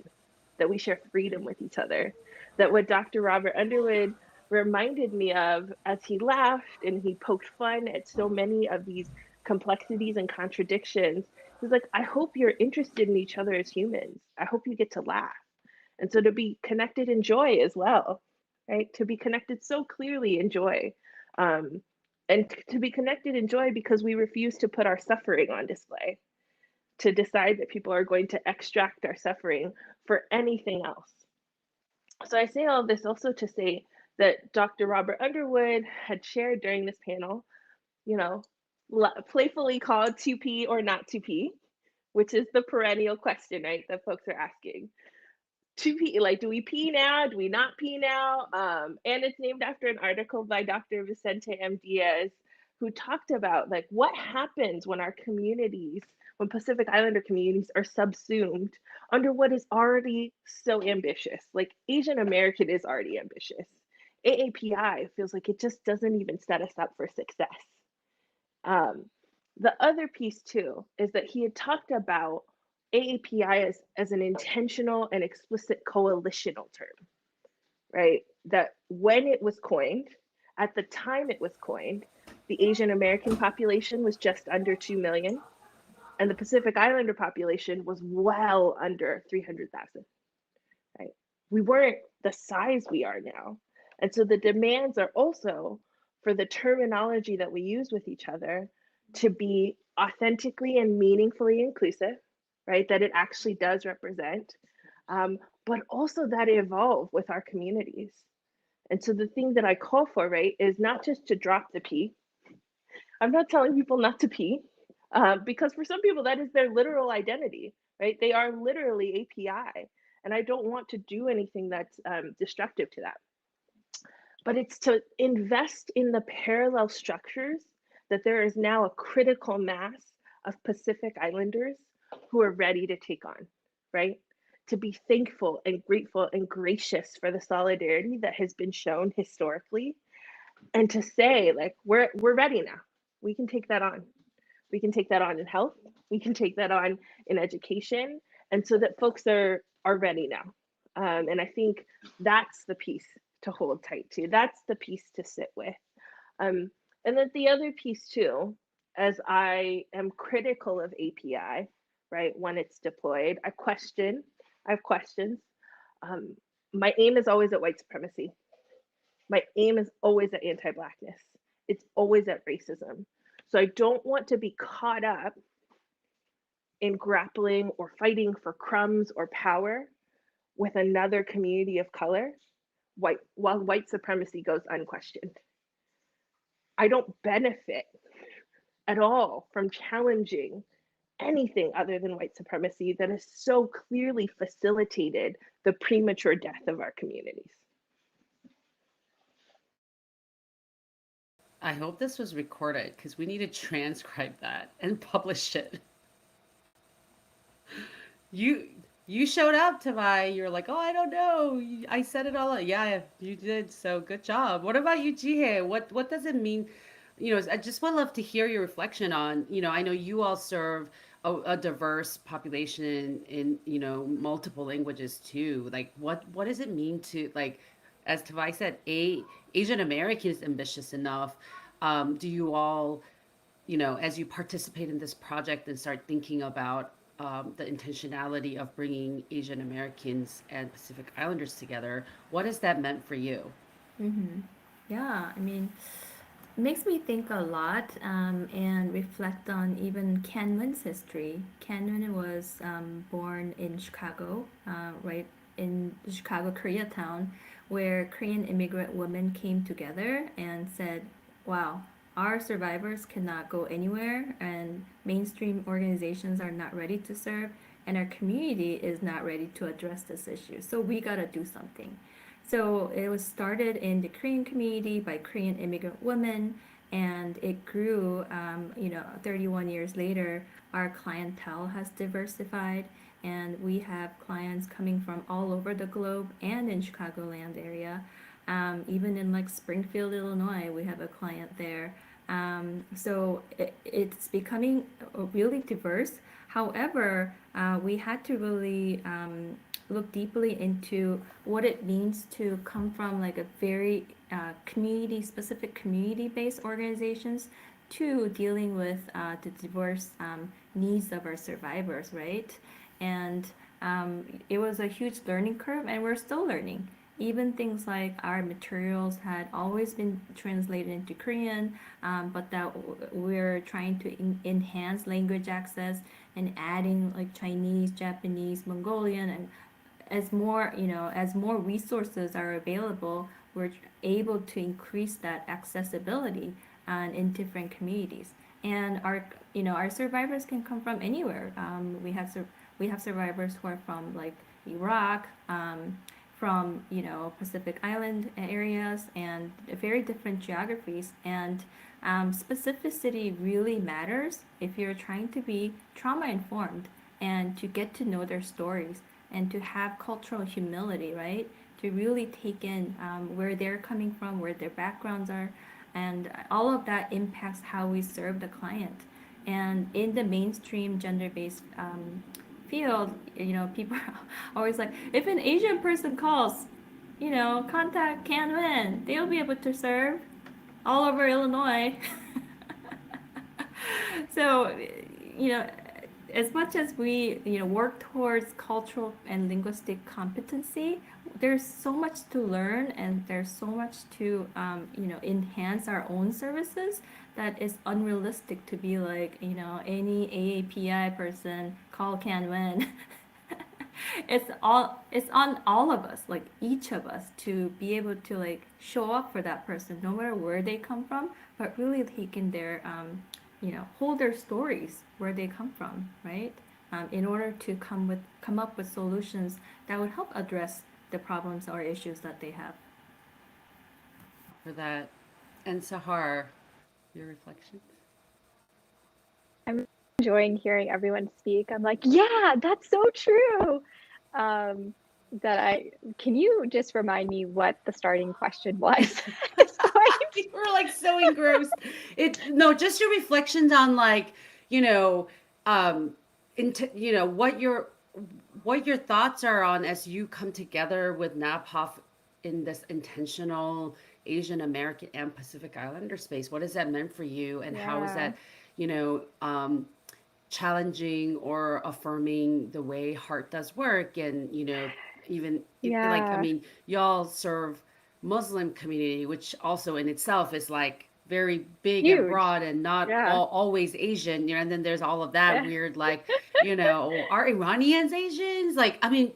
that we share freedom with each other. That what Dr. Robert Underwood reminded me of as he laughed and he poked fun at so many of these complexities and contradictions, he's like, I hope you're interested in each other as humans. I hope you get to laugh. And so to be connected in joy as well, right? To be connected so clearly in joy. And to be connected in joy because we refuse to put our suffering on display, to decide that people are going to extract our suffering for anything else. So I say all of this also to say that Dr. Robert Underwood had shared during this panel, playfully called 2P or not 2P, which is the perennial question, right, that folks are asking. To pee, like, do we pee now? Do we not pee now? And it's named after an article by Dr. Vicente M. Diaz, who talked about like what happens when our communities, when Pacific Islander communities are subsumed under what is already so ambitious. Like Asian American is already ambitious. AAPI feels like it just doesn't even set us up for success. Um, the other piece too is that he had talked about AAPI as an intentional and explicit coalitional term, right? That when it was coined, at the time it was coined, the Asian American population was just under 2 million, and the Pacific Islander population was well under 300,000, right? We weren't the size we are now. And so the demands are also for the terminology that we use with each other to be authentically and meaningfully inclusive, right? That it actually does represent, but also that it evolve with our communities. And so the thing that I call for, right, is not just to drop the P. I'm not telling people not to pee, because for some people that is their literal identity, right? They are literally API, and I don't want to do anything that's destructive to that. But it's to invest in the parallel structures that there is now a critical mass of Pacific Islanders who are ready to take on, right? To be thankful and grateful and gracious for the solidarity that has been shown historically, and to say like we're ready now. We can take that on. We can take that on in health. We can take that on in education, and so that folks are ready now. And I think that's the piece to hold tight to. That's the piece to sit with. And then the other piece too, as I am critical of API, right, when it's deployed, I have questions. My aim is always at white supremacy. My aim is always at anti-Blackness. It's always at racism. So I don't want to be caught up in grappling or fighting for crumbs or power with another community of color while white supremacy goes unquestioned. I don't benefit at all from challenging anything other than white supremacy that has so clearly facilitated the premature death of our communities. I hope this was recorded because we need to transcribe that and publish it. You you showed up, Tawai. You're like, oh, I don't know. I said it all. Yeah, you did. So good job. What about you, Jihei? What does it mean? I just would love to hear your reflection on. I know you all serve a diverse population in multiple languages too. Like, what does it mean to like, as Tawai said, Asian American is ambitious enough. Do you all as you participate in this project and start thinking about the intentionality of bringing Asian Americans and Pacific Islanders together, what has that meant for you? Mm-hmm. Yeah, I mean, it makes me think a lot and reflect on even Canwin's history. Canwin was born in Chicago, right in Chicago, Koreatown, where Korean immigrant women came together and said, wow, our survivors cannot go anywhere, and mainstream organizations are not ready to serve, and our community is not ready to address this issue. So we got to do something. So it was started in the Korean community by Korean immigrant women, and it grew. 31 years later, our clientele has diversified, and we have clients coming from all over the globe and in Chicagoland area. Even in like Springfield, Illinois, we have a client there. So it's becoming really diverse. However, we had to really look deeply into what it means to come from like a very specific community based organizations to dealing with the diverse needs of our survivors, right? And it was a huge learning curve, and we're still learning. Even things like our materials had always been translated into Korean, but that we're trying to enhance language access and adding like Chinese, Japanese, Mongolian, and as more resources are available, we're able to increase that accessibility in different communities. And our survivors can come from anywhere. We have survivors who are from like Iraq, from Pacific Island areas, and very different geographies. And specificity really matters if you're trying to be trauma informed and to get to know their stories and to have cultural humility, right? To really take in where they're coming from, where their backgrounds are, and all of that impacts how we serve the client. And in the mainstream gender-based field, people are always like, if an Asian person calls, contact Can Win. They'll be able to serve all over Illinois. So, you know, as much as we work towards cultural and linguistic competency, there's so much to learn, and there's so much to enhance our own services, that it's unrealistic to be like any AAPI person call Can Win. It's on all of us, like each of us, to be able to like show up for that person no matter where they come from, but really taking their hold their stories where they come from, right? In order to come up with solutions that would help address the problems or issues that they have. For that. And Sahar, your reflections? I'm enjoying hearing everyone speak. I'm like, yeah, that's so true. Can you just remind me what the starting question was? We're like so engrossed. No, just your reflections on like, what your thoughts are on as you come together with NAPOF in this intentional Asian American and Pacific Islander space. What has that meant for you, and how is that, you know, challenging or affirming the way Heart does work, and even like, I mean, y'all serve Muslim community, which also in itself is like very big and Huge. broad and not always Asian, and then there's all of that weird, like, are Iranians Asians? Like, I mean,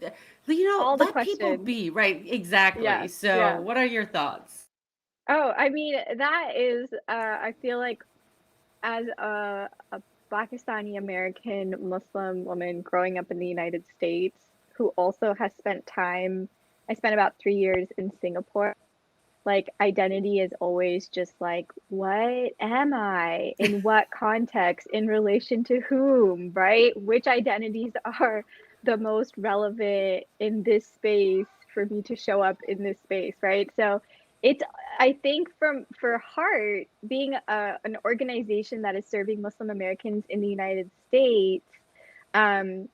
all the let people questions. be, right? Exactly. So what are your thoughts? Oh, I mean, that is, I feel like as a Pakistani-American Muslim woman growing up in the United States, who also has spent time, I spent about 3 years in Singapore. Like, identity is always just like, what am I? In what context? In relation to whom, right? Which identities are the most relevant in this space for me to show up in this space, right? So it's, I think for Heart, being an organization that is serving Muslim Americans in the United States,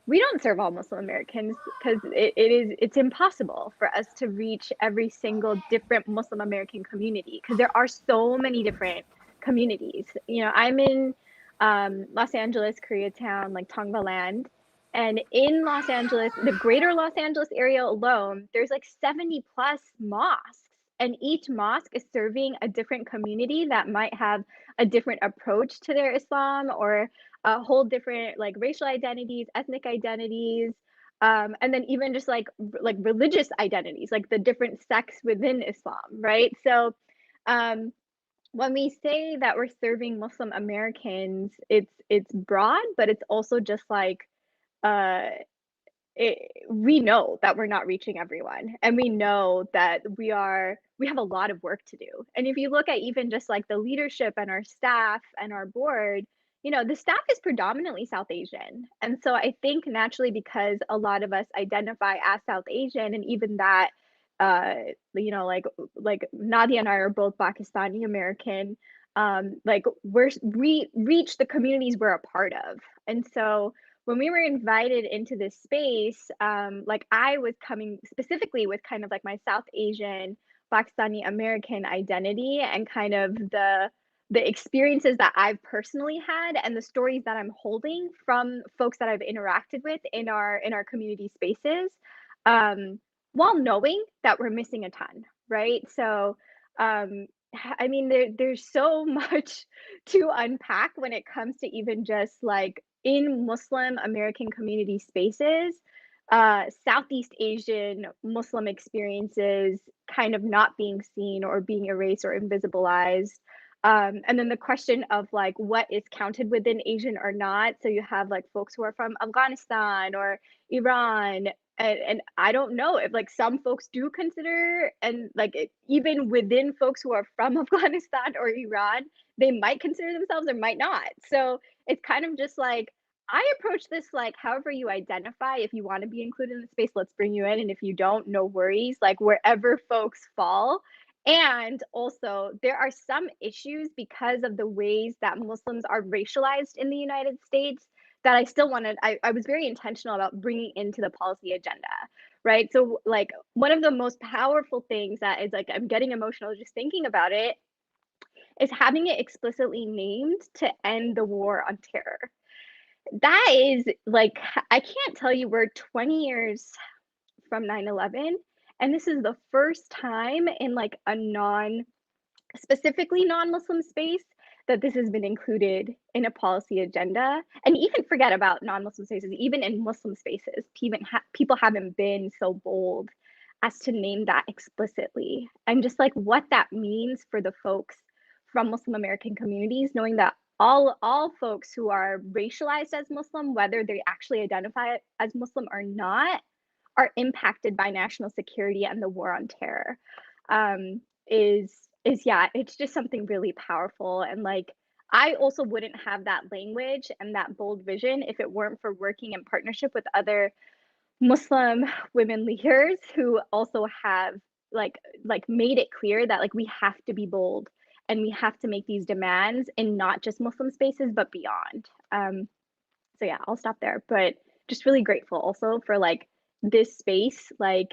we don't serve all Muslim Americans because it's impossible for us to reach every single different Muslim American community, because there are so many different communities. I'm in Los Angeles, Koreatown, like Tongva land. And in Los Angeles, the greater Los Angeles area alone, there's like 70 plus mosques. And each mosque is serving a different community that might have a different approach to their Islam, or a whole different like racial identities, ethnic identities, and then even just like religious identities, like the different sects within Islam, right? So when we say that we're serving Muslim Americans, it's broad, but it's also just like uh, we know that we're not reaching everyone, and we know that we have a lot of work to do. And if you look at even just like the leadership and our staff and our board, the staff is predominantly South Asian. And so I think naturally, because a lot of us identify as South Asian, and even that uh like Nadia and I are both Pakistani American, like we reach the communities we're a part of. And so when we were invited into this space, like I was coming specifically with kind of like my South Asian, Pakistani American identity, and kind of the experiences that I've personally had, and the stories that I'm holding from folks that I've interacted with in our community spaces, um, while knowing that we're missing a ton, right? So I mean, there's so much to unpack when it comes to even just like in Muslim American community spaces, Southeast Asian Muslim experiences kind of not being seen or being erased or invisibilized. And then the question of like what is counted within Asian or not. So you have like folks who are from Afghanistan or Iran, and I don't know if like some folks do consider, and like even within folks who are from Afghanistan or Iran, they might consider themselves or might not. So it's kind of just like I approach this like however you identify. If you want to be included in the space, let's bring you in, and if you don't, no worries. Like wherever folks fall. And also, there are some issues because of the ways that Muslims are racialized in the United States that I still wanted. I was very intentional about bringing into the policy agenda, right? So, like, one of the most powerful things that is like, I'm getting emotional just thinking about it is having it explicitly named to end the war on terror. That is like, I can't tell you, we're 20 years from 9/11, and this is the first time in like a specifically non-Muslim space that this has been included in a policy agenda. And even forget about non-Muslim spaces, even in Muslim spaces, people haven't been so bold as to name that explicitly. And just like what that means for the folks from Muslim American communities, knowing that all folks who are racialized as Muslim, whether they actually identify as Muslim or not, are impacted by national security and the war on terror, is yeah, it's just something really powerful. And like I also wouldn't have that language and that bold vision if it weren't for working in partnership with other Muslim women leaders who also have like made it clear that like we have to be bold and we have to make these demands in not just Muslim spaces but beyond. So yeah, I'll stop there. But just really grateful also for like this space, like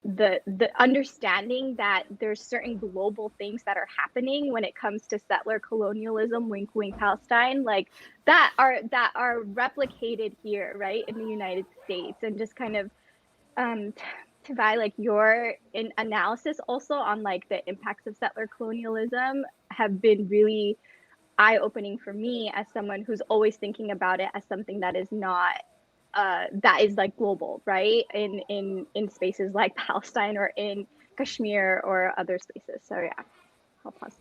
the understanding that there's certain global things that are happening when it comes to settler colonialism, wink wink Palestine, like that are replicated here, right, in the United States. And just kind of Tavai, like your analysis also on like the impacts of settler colonialism have been really eye-opening for me as someone who's always thinking about it as something that is not that is like global, right? In spaces like Palestine or in Kashmir or other spaces. So yeah, I'll pause.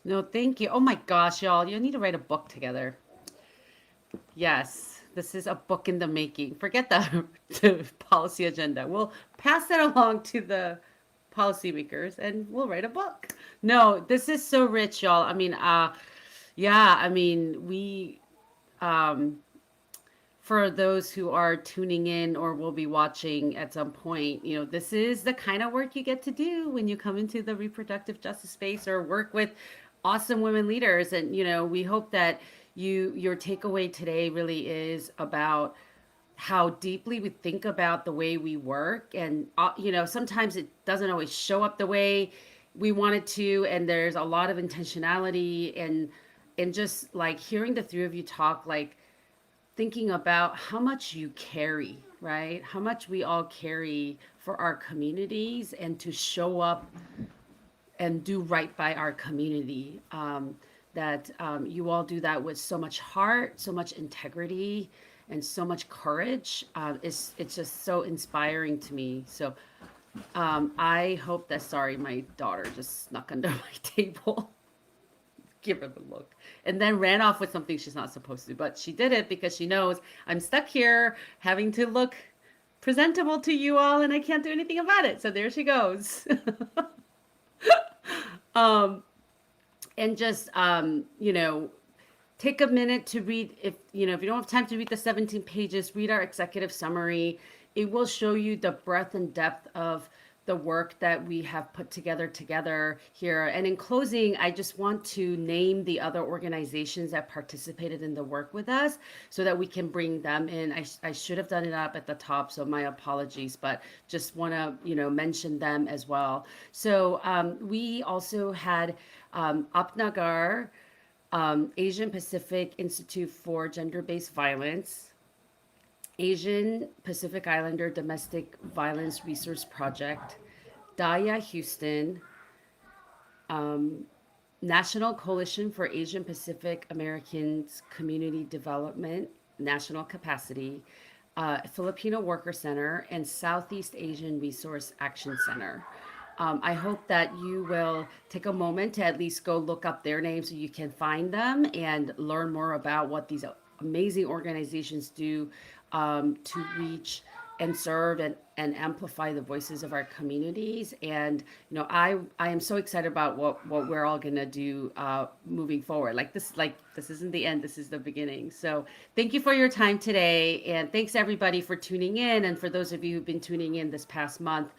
No, thank you. Oh my gosh, y'all, you need to write a book together. Yes, this is a book in the making. Forget the policy agenda. We'll pass that along to the policymakers and we'll write a book. No, this is so rich, y'all. I mean, yeah, I mean, um, for those who are tuning in or will be watching at some point, this is the kind of work you get to do when you come into the reproductive justice space or work with awesome women leaders. And, we hope that your takeaway today really is about how deeply we think about the way we work. And, sometimes it doesn't always show up the way we want it to. And there's a lot of intentionality and just like hearing the three of you talk, like, thinking about how much you carry, right? How much we all carry for our communities and to show up and do right by our community. You all do that with so much heart, so much integrity, and so much courage. It's just so inspiring to me. So I hope that, sorry, my daughter just snuck under my table. Give her the look and then ran off with something she's not supposed to, but she did it because she knows I'm stuck here having to look presentable to you all and I can't do anything about it. So there she goes. And just take a minute to read. If you don't have time to read the 17 pages, read our executive summary. It will show you the breadth and depth of the work that we have put together here. And in closing, I just want to name the other organizations that participated in the work with us so that we can bring them in. I should have done it up at the top, so my apologies, but just want to, mention them as well. So we also had Apnagar, Asian Pacific Institute for Gender-Based Violence, Asian Pacific Islander Domestic Violence Resource Project, Daya Houston, National Coalition for Asian Pacific Americans Community Development, National Capacity, Filipino Worker Center, and Southeast Asian Resource Action Center. I hope that you will take a moment to at least go look up their names so you can find them and learn more about what these amazing organizations do to reach and serve and amplify the voices of our communities. And I am so excited about what we're all gonna do moving forward. This isn't the end, this is the beginning. So thank you for your time today, and thanks everybody for tuning in, and for those of you who've been tuning in this past month.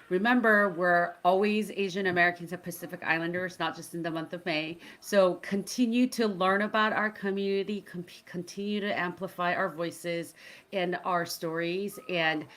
Remember, we're always Asian Americans and Pacific Islanders, not just in the month of May. So continue to learn about our community, continue to amplify our voices and our stories, and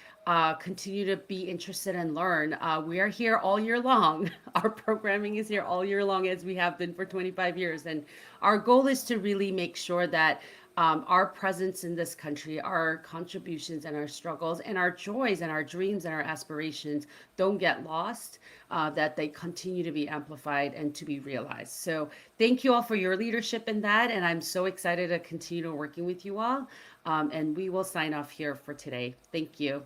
continue to be interested and learn. We are here all year long. Our programming is here all year long, as we have been for 25 years. And our goal is to really make sure that our presence in this country, our contributions and our struggles and our joys and our dreams and our aspirations don't get lost, that they continue to be amplified and to be realized. So thank you all for your leadership in that. And I'm so excited to continue working with you all. And we will sign off here for today. Thank you.